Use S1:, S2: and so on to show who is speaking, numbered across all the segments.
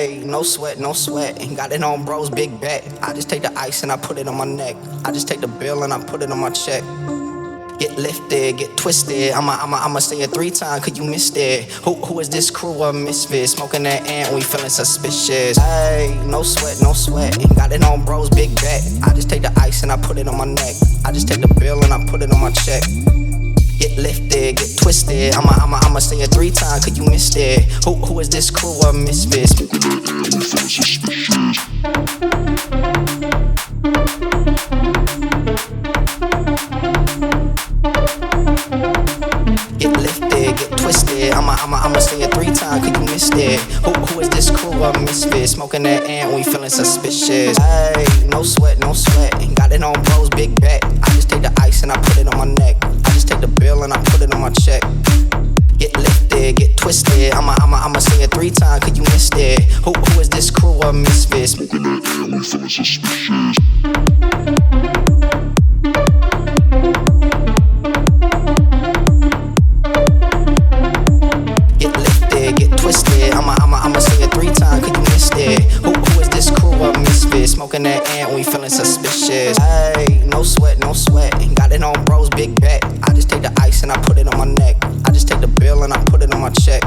S1: Hey, no sweat, no sweat. Ain't got it on bros, big bet. I just take the ice and I put it on my neck. I just take the bill and I put it on my check. Get lifted, get twisted. I'ma say it 3 times, cause you missed it. Who is this crew of misfits? Smoking that ant, we feeling suspicious. Hey, no sweat, no sweat. Ain't got it on bros, big bet. I just take the ice and I put it on my neck. I just take the bill and I put it on my check. Get lifted, get twisted. I'ma say it 3 times, cause you missed it. Who is this crew of misfits? Smoking that ant, we feeling suspicious. Get lifted, get twisted. I'ma say it 3 times, cause you missed it. Who is this crew of misfits? Smoking that ant, we feeling suspicious. Hey, no sweat, no sweat. Ain't got it on bros, big bet. I just take the ice and I put it on my neck. I just take the bill and I put it on my check. Get lifted, get twisted. I'ma say it 3 times, cause you missed it. Who is this crew of misfits? Smoking that ant, we feeling suspicious. I'ma say it 3 times, cause you missed it. Who is this crew of misfits? Smoking that ant, we feeling suspicious. Hey, no sweat, no sweat. Ain't got it on bros, big bet. I just take the ice and I put it on my neck. I just take the bill and I put it on my check.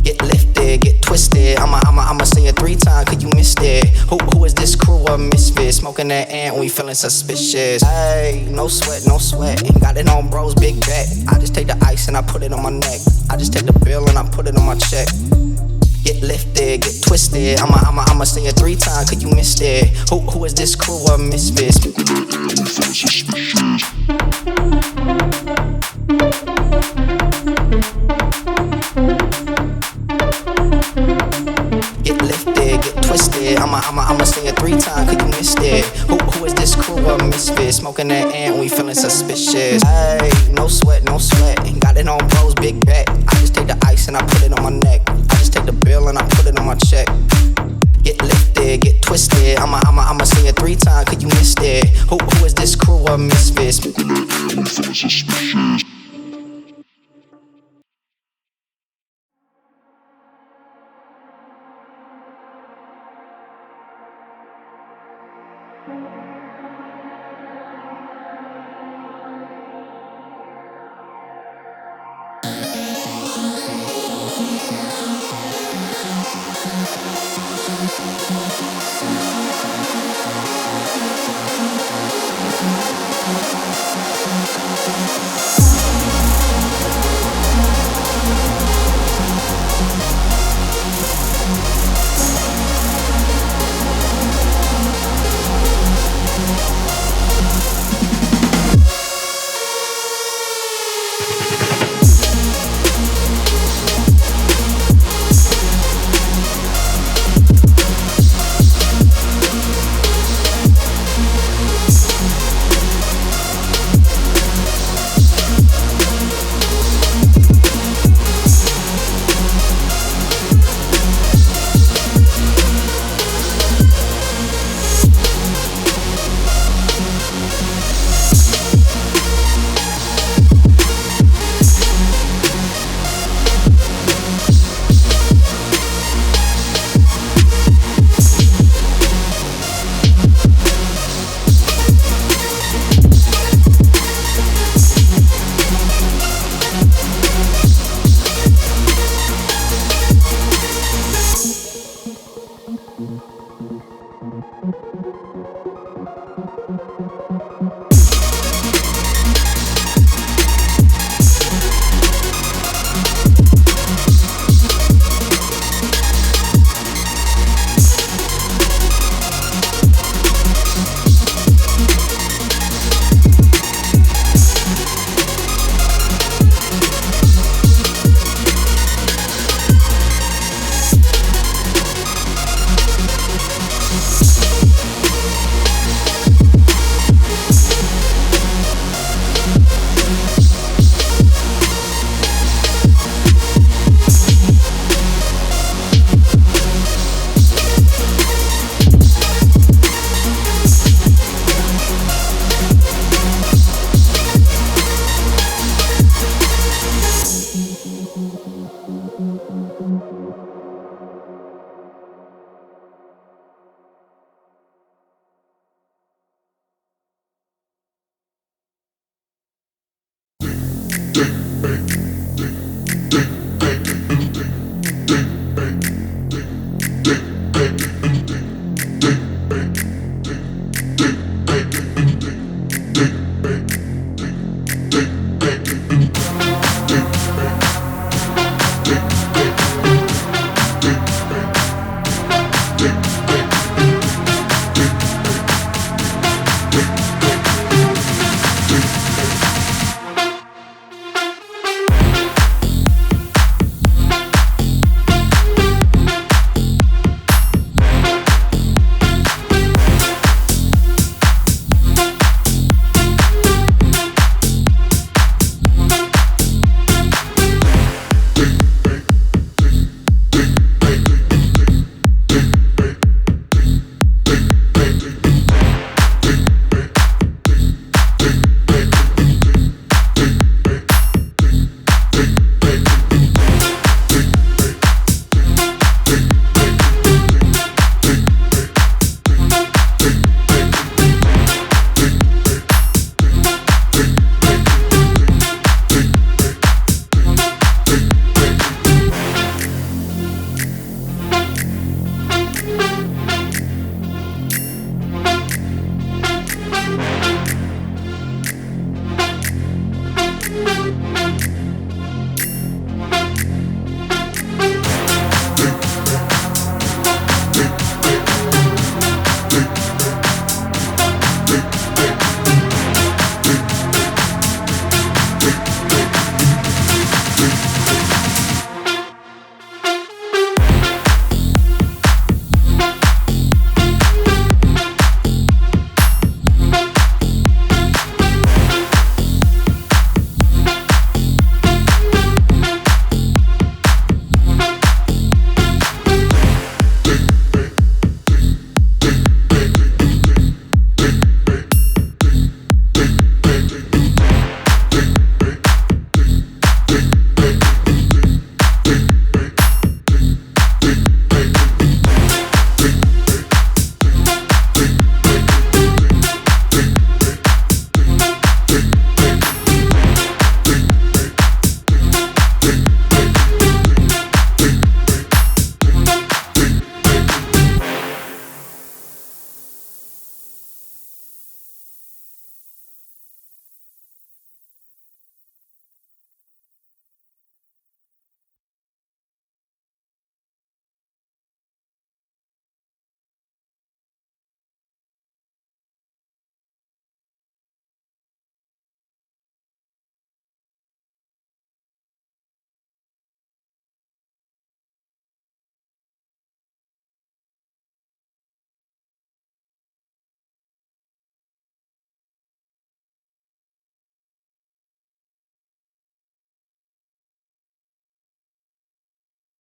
S1: Get lifted, get twisted. I'ma say it 3 times, cause you missed it. Who is this crew of misfits? Smoking that ant, we feeling suspicious. Hey, no sweat, no sweat. Ain't got it on bros, big bet. I just take the ice and I put it on my neck. I just take the bill and I put it on my check. Get lifted, get twisted. I'ma say it 3 times, cause you missed it. Who is this crew of misfits? Smoking that ant, we feeling suspicious. Get lifted, get twisted. I'ma say it 3 times, cause you missed it. Who is this crew of misfits? Smoking that ant, we feeling suspicious. Hey, no sweat, no sweat. Ain't got it on bros, big bet. I just take the ice and I put it on my neck. I just take the bill and I put it on my check. Get lifted, get twisted. I'ma say it 3 times, cause you missed it. Who is this crew of misfits? Smoking that ant, we feeling suspicious.